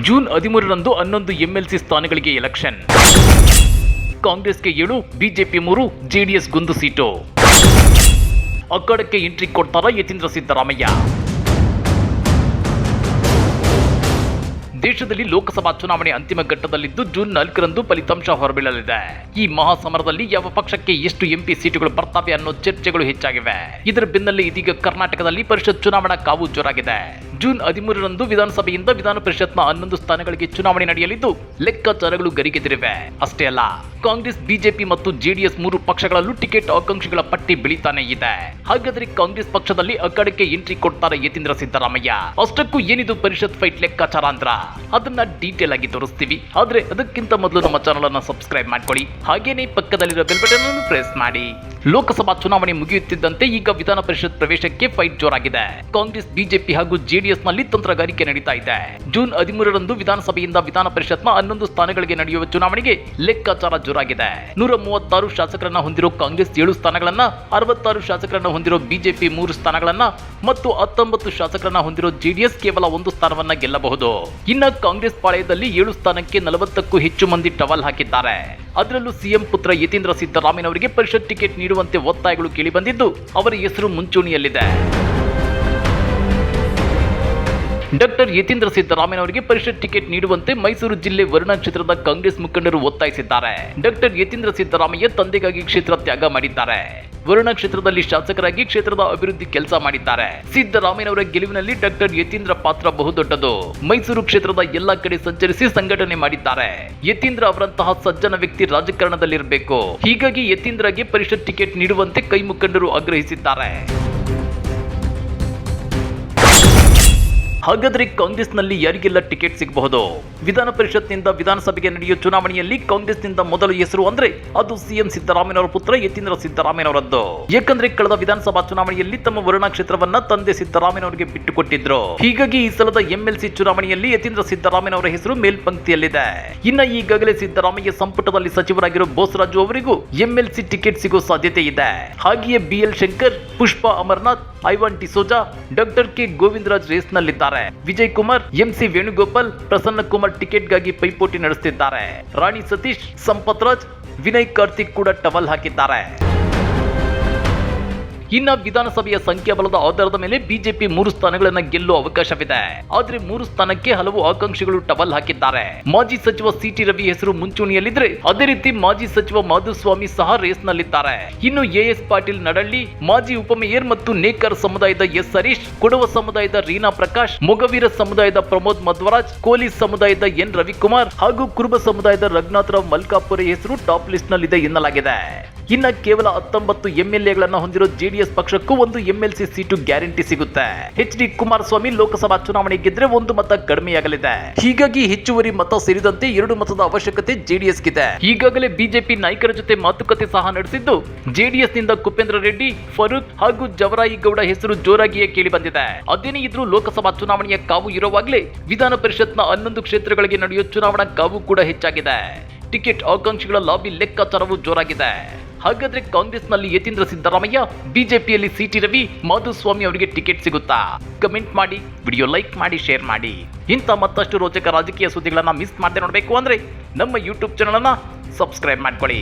June 13ರಂದು 11 MLC ಸ್ಥಾನಗಳಿಗೆ election. ಕಾಂಗ್ರೆಸ್ಗೆ 7, BJP 3, JDS 1 seat. ಅಖಾಡಕ್ಕೆ entry ಕೊಡ್ತಾರಾ ಯತೀಂದ್ರ ಸಿದ್ದರಾಮಯ್ಯ? ದೇಶದಲ್ಲಿ ಲೋಕಸಭಾ ಚುನಾವಣೆ ಅಂತಿಮ ಘಟ್ಟದಲ್ಲಿದ್ದು ಜೂನ್ 4ರಂದು ಫಲಿತಾಂಶ ಹೊರಬೀಳಲಿದೆ. ಈ ಮಹಾಸಮರದಲ್ಲಿ ಯಾವ ಪಕ್ಷಕ್ಕೆ ಎಷ್ಟು ಎಂಪಿ ಸೀಟುಗಳು ಬರ್ತವೆ ಅನ್ನೋ ಚರ್ಚೆಗಳು ಹೆಚ್ಚಾಗಿವೆ. ಇದರ ಬೆನ್ನಲ್ಲೇ ಇದೀಗ ಕರ್ನಾಟಕದಲ್ಲಿ ಪರಿಷತ್ ಚುನಾವಣಾ ಕಾವು ಜೋರಾಗಿದೆ. ಜೂನ್ 13ರಂದು ವಿಧಾನಸಭೆಯಿಂದ ವಿಧಾನ ಪರಿಷತ್ನ 11 ಸ್ಥಾನಗಳಿಗೆ ಚುನಾವಣೆ ನಡೆಯಲಿದ್ದು ಲೆಕ್ಕಾಚಾರಗಳು ಗರಿಗೆದರಿವೆ. ಅಷ್ಟೇ ಅಲ್ಲ, ಕಾಂಗ್ರೆಸ್, ಬಿಜೆಪಿ ಮತ್ತು ಜೆಡಿಎಸ್ 3 ಪಕ್ಷಗಳಲ್ಲೂ ಟಿಕೆಟ್ ಆಕಾಂಕ್ಷಿಗಳ ಪಟ್ಟಿ ಬೆಳೀತಾನೆ ಇದೆ. ಹಾಗಾದ್ರೆ ಕಾಂಗ್ರೆಸ್ ಪಕ್ಷದಲ್ಲಿ ಅಖಾಡಕ್ಕೆ ಎಂಟ್ರಿ ಕೊಡ್ತಾರೆ ಯತೀಂದ್ರ ಸಿದ್ದರಾಮಯ್ಯ? ಅಷ್ಟಕ್ಕೂ ಏನಿದು ಪರಿಷತ್ ಫೈಟ್ ಲೆಕ್ಕಾಚಾರ ಅಂದ್ರ ಅದನ್ನ ಡೀಟೇಲ್ ಆಗಿ ತೋರಿಸ್ತೀವಿ. ಆದ್ರೆ ಅದಕ್ಕಿಂತ ಮೊದಲು ನಮ್ಮ ಚಾನಲ್ ಅನ್ನು ಸಬ್ಸ್ಕ್ರೈಬ್ ಮಾಡ್ಕೊಳ್ಳಿ, ಹಾಗೇನೇ ಪಕ್ಕದಲ್ಲಿರೋ ಬೆಲ್ ಬಟನ್ ಅನ್ನು ಪ್ರೆಸ್ ಮಾಡಿ. ಲೋಕಸಭಾ ಚುನಾವಣೆ ಮುಗಿಯುತ್ತಿದ್ದಂತೆ ಈಗ ವಿಧಾನ ಪರಿಷತ್ ಪ್ರವೇಶಕ್ಕೆ ಫೈಟ್ ಜೋರಾಗಿದೆ. ಕಾಂಗ್ರೆಸ್, ಬಿಜೆಪಿ ಹಾಗೂ ಜೆಡಿಎಸ್ ನಲ್ಲಿ ತಂತ್ರಗಾರಿಕೆ ನಡೀತಾ ಇದೆ. ಜೂನ್ 13ರಂದು ವಿಧಾನಸಭೆಯಿಂದ ವಿಧಾನ ಪರಿಷತ್ನ 11 ಸ್ಥಾನಗಳಿಗೆ ನಡೆಯುವ ಚುನಾವಣೆಗೆ ಲೆಕ್ಕಾಚಾರ ಜೋರಾಗಿದೆ. 136 ಶಾಸಕರನ್ನ ಹೊಂದಿರೋ ಕಾಂಗ್ರೆಸ್ 7 ಸ್ಥಾನಗಳನ್ನ, 66 ಶಾಸಕರನ್ನ ಹೊಂದಿರೋ ಬಿಜೆಪಿ 3 ಸ್ಥಾನಗಳನ್ನ ಮತ್ತು 19 ಶಾಸಕರನ್ನ ಹೊಂದಿರೋ ಜೆಡಿಎಸ್ ಕೇವಲ 1 ಸ್ಥಾನವನ್ನ ಗೆಲ್ಲಬಹುದು. ಇನ್ನ ಕಾಂಗ್ರೆಸ್ ಪಾಳೆಯದಲ್ಲಿ 7 ಸ್ಥಾನಕ್ಕೆ 40ಕ್ಕೂ ಹೆಚ್ಚು ಮಂದಿ ಟವಲ್ ಹಾಕಿದ್ದಾರೆ. ಅದರಲ್ಲೂ ಸಿಎಂ ಪುತ್ರ ಯತೀಂದ್ರ ಸಿದ್ದರಾಮಯ್ಯನವರಿಗೆ ಪರಿಷತ್ ಟಿಕೆಟ್ ನೀಡುವಂತೆ ಒತ್ತಾಯಗಳು ಕೇಳಿಬಂದಿದ್ದು ಅವರ ಹೆಸರು ಮುಂಚೂಣಿಯಲ್ಲಿದೆ. ಡಾಕ್ಟರ್ ಯತೀಂದ್ರ ಸಿದ್ದರಾಮಯ್ಯನವರಿಗೆ ಪರಿಷತ್ ಟಿಕೆಟ್ ನೀಡುವಂತೆ ಮೈಸೂರು ಜಿಲ್ಲೆ ವರುಣಾ ಕ್ಷೇತ್ರದ ಕಾಂಗ್ರೆಸ್ ಮುಖಂಡರು ಒತ್ತಾಯಿಸಿದ್ದಾರೆ. ಡಾಕ್ಟರ್ ಯತೀಂದ್ರ ಸಿದ್ದರಾಮಯ್ಯ ತಂದೆಗಾಗಿ ಕ್ಷೇತ್ರ ತ್ಯಾಗ ಮಾಡಿದ್ದಾರೆ. ವರುಣಾ ಕ್ಷೇತ್ರದಲ್ಲಿ ಶಾಸಕರಾಗಿ ಕ್ಷೇತ್ರದ ಅಭಿವೃದ್ಧಿ ಕೆಲಸ ಮಾಡಿದ್ದಾರೆ. ಸಿದ್ದರಾಮಯ್ಯನವರ ಗೆಲುವಿನಲ್ಲಿ ಡಾಕ್ಟರ್ ಯತೀಂದ್ರ ಪಾತ್ರ ಬಹುದೊಡ್ಡದು. ಮೈಸೂರು ಕ್ಷೇತ್ರದ ಎಲ್ಲಾ ಕಡೆ ಸಂಚರಿಸಿ ಸಂಘಟನೆ ಮಾಡಿದ್ದಾರೆ. ಯತೀಂದ್ರ ಅವರಂತಹ ಸಜ್ಜನ ವ್ಯಕ್ತಿ ರಾಜಕಾರಣದಲ್ಲಿರಬೇಕು. ಹೀಗಾಗಿ ಯತೀಂದ್ರಗೆ ಪರಿಷತ್ ಟಿಕೆಟ್ ನೀಡುವಂತೆ ಕೈ ಮುಖಂಡರು ಆಗ್ರಹಿಸಿದ್ದಾರೆ. ಹಾಗಾದ್ರೆ ಕಾಂಗ್ರೆಸ್ನಲ್ಲಿ ಯಾರಿಗೆಲ್ಲ ಟಿಕೆಟ್ ಸಿಗಬಹುದು? ವಿಧಾನ ಪರಿಷತ್ನಿಂದ ವಿಧಾನಸಭೆಗೆ ನಡೆಯುವ ಚುನಾವಣೆಯಲ್ಲಿ ಕಾಂಗ್ರೆಸ್ನಿಂದ ಮೊದಲ ಹೆಸರು ಅಂದ್ರೆ ಅದು ಸಿಎಂ ಸಿದ್ದರಾಮಯ್ಯನವರ ಪುತ್ರ ಯತೀಂದ್ರ ಸಿದ್ದರಾಮಯ್ಯನವರದ್ದು. ಯಾಕಂದ್ರೆ ಕಳೆದ ವಿಧಾನಸಭಾ ಚುನಾವಣೆಯಲ್ಲಿ ತಮ್ಮ ವರುಣಾ ಕ್ಷೇತ್ರವನ್ನ ತಂದೆ ಸಿದ್ದರಾಮಯ್ಯನವರಿಗೆ ಬಿಟ್ಟುಕೊಟ್ಟಿದ್ರು. ಹೀಗಾಗಿ ಈ ಸಲದ ಎಂಎಲ್ಸಿ ಚುನಾವಣೆಯಲ್ಲಿ ಯತೀಂದ್ರ ಸಿದ್ದರಾಮಯ್ಯನವರ ಹೆಸರು ಮೇಲ್ಪಂಕ್ತಿಯಲ್ಲಿದೆ. ಇನ್ನ ಈಗಾಗಲೇ ಸಿದ್ದರಾಮಯ್ಯ ಸಂಪುಟದಲ್ಲಿ ಸಚಿವರಾಗಿರೋ ಬೋಸರಾಜು ಅವರಿಗೂ ಎಂಎಲ್ಸಿ ಟಿಕೆಟ್ ಸಿಗೋ ಸಾಧ್ಯತೆ ಇದೆ. ಹಾಗೆಯೇ ಬಿಎಲ್ ಶಂಕರ್, ಪುಷ್ಪಾ ಅಮರನಾಥ್, ಐವಾನ್ ಡಿಸೋಜಾ, ಡಾಕ್ಟರ್ ಕೆ ಗೋವಿಂದರಾಜ್ ರೇಸ್ನಲ್ಲಿದ್ದಾರೆ. ವಿಜಯ್ ಕುಮಾರ್, ಎಂಸಿ ವೇಣುಗೋಪಾಲ್, ಪ್ರಸನ್ನ ಕುಮಾರ್ ಟಿಕೆಟ್ಗಾಗಿ ಪೈಪೋಟಿ ನಡೆಸುತ್ತಿದ್ದಾರೆ. ರಾಣಿ ಸತೀಶ್, ಸಂಪತ್ ರಾಜ್, ವಿನಯ್ ಕಾರ್ತಿಕ್ ಕೂಡ ಟವಲ್ ಹಾಕಿದ್ದಾರೆ. ಇನ್ನ ವಿಧಾನಸಭೆಯ ಸಂಖ್ಯಾಬಲದ ಆಧಾರದ ಮೇಲೆ ಬಿಜೆಪಿ 3 ಸ್ಥಾನಗಳನ್ನ ಗೆಲ್ಲುವ ಅವಕಾಶವಿದೆ. ಆದ್ರೆ 3 ಸ್ಥಾನಕ್ಕೆ ಹಲವು ಆಕಾಂಕ್ಷಿಗಳು ಟವಲ್ ಹಾಕಿದ್ದಾರೆ. ಮಾಜಿ ಸಚಿವ ಸಿಟಿ ರವಿ ಹೆಸರು ಮುಂಚೂಣಿಯಲ್ಲಿದ್ರೆ, ಅದೇ ರೀತಿ ಮಾಜಿ ಸಚಿವ ಮಾಧುಸ್ವಾಮಿ ಸಹ ರೇಸ್ನಲ್ಲಿದ್ದಾರೆ. ಇನ್ನು ಎಎಸ್ ಪಾಟೀಲ್ ನಡಳ್ಳಿ, ಮಾಜಿ ಉಪಮೇಯರ್ ಮತ್ತು ನೇಕಾರ್ ಸಮುದಾಯದ ಎಸ್ ಹರೀಶ್, ಕೊಡವ ಸಮುದಾಯದ ರೀನಾ ಪ್ರಕಾಶ್, ಮೊಗವೀರ ಸಮುದಾಯದ ಪ್ರಮೋದ್ ಮಧ್ವರಾಜ್, ಕೋಲಿ ಸಮುದಾಯದ ಎನ್ ರವಿಕುಮಾರ್ ಹಾಗೂ ಕುರುಬ ಸಮುದಾಯದ ರಘುನಾಥ್ ರಾವ್ ಮಲ್ಕಾಪುರೆ ಹೆಸರು ಟಾಪ್ ಲಿಸ್ಟ್ ನಲ್ಲಿದೆ ಎನ್ನಲಾಗಿದೆ. ಇನ್ನ ಕೇವಲ 19 ಎಂಎಲ್ಎಗಳನ್ನ ಹೊಂದಿರೋ ಜೆಡಿಎಸ್ ಪಕ್ಷಕ್ಕೂ 1 ಎಂಎಲ್ಸಿ ಸೀಟು ಗ್ಯಾರಂಟಿ ಸಿಗುತ್ತೆ. ಎಚ್.ಡಿ. ಕುಮಾರಸ್ವಾಮಿ ಲೋಕಸಭಾ ಚುನಾವಣೆ ಗೆದ್ರೆ 1 ಮತ ಕಡಿಮೆಯಾಗಲಿದೆ. ಹೀಗಾಗಿ ಹೆಚ್ಚುವರಿ ಮತ ಸೇರಿದಂತೆ 2 ಮತದ ಅವಶ್ಯಕತೆ ಜೆಡಿಎಸ್ಗಿದೆ. ಈಗಾಗಲೇ ಬಿಜೆಪಿ ನಾಯಕರ ಜೊತೆ ಮಾತುಕತೆ ಸಹ ನಡೆಸಿದ್ದು ಜೆಡಿಎಸ್ನಿಂದ ಕುಪೇಂದ್ರ ರೆಡ್ಡಿ, ಫರೂಕ್ ಹಾಗೂ ಜವರಾಯಿಗೌಡ ಹೆಸರು ಜೋರಾಗಿಯೇ ಕೇಳಿ ಬಂದಿದೆ. ಅದೇನೇ ಇದ್ರೂ ಲೋಕಸಭಾ ಚುನಾವಣೆಯ ಕಾವು ಇರುವಾಗಲೇ ವಿಧಾನ ಪರಿಷತ್ನ 11 ಕ್ಷೇತ್ರಗಳಿಗೆ ನಡೆಯುವ ಚುನಾವಣಾ ಕಾವು ಕೂಡ ಹೆಚ್ಚಾಗಿದೆ. ಟಿಕೆಟ್ ಆಕಾಂಕ್ಷಿಗಳ ಲಾಬಿ ಲೆಕ್ಕಾಚಾರವೂ ಜೋರಾಗಿದೆ. ಹಾಗಾದ್ರೆ ಕಾಂಗ್ರೆಸ್ನಲ್ಲಿ ಯತೀಂದ್ರ ಸಿದ್ದರಾಮಯ್ಯ, ಬಿಜೆಪಿಯಲ್ಲಿ ಸಿಟಿ ರವಿ, ಮಾಧುಸ್ವಾಮಿ ಅವರಿಗೆ ಟಿಕೆಟ್ ಸಿಗುತ್ತಾ? ಕಮೆಂಟ್ ಮಾಡಿ, ವಿಡಿಯೋ ಲೈಕ್ ಮಾಡಿ, ಶೇರ್ ಮಾಡಿ. ಇಂಥ ಮತ್ತಷ್ಟು ರೋಚಕ ರಾಜಕೀಯ ಸುದ್ದಿಗಳನ್ನ ಮಿಸ್ ಮಾಡದೆ ನೋಡಬೇಕು ಅಂದ್ರೆ ನಮ್ಮ ಯೂಟ್ಯೂಬ್ ಚಾನಲ್ ಅನ್ನ ಸಬ್ಸ್ಕ್ರೈಬ್ ಮಾಡ್ಕೊಳ್ಳಿ.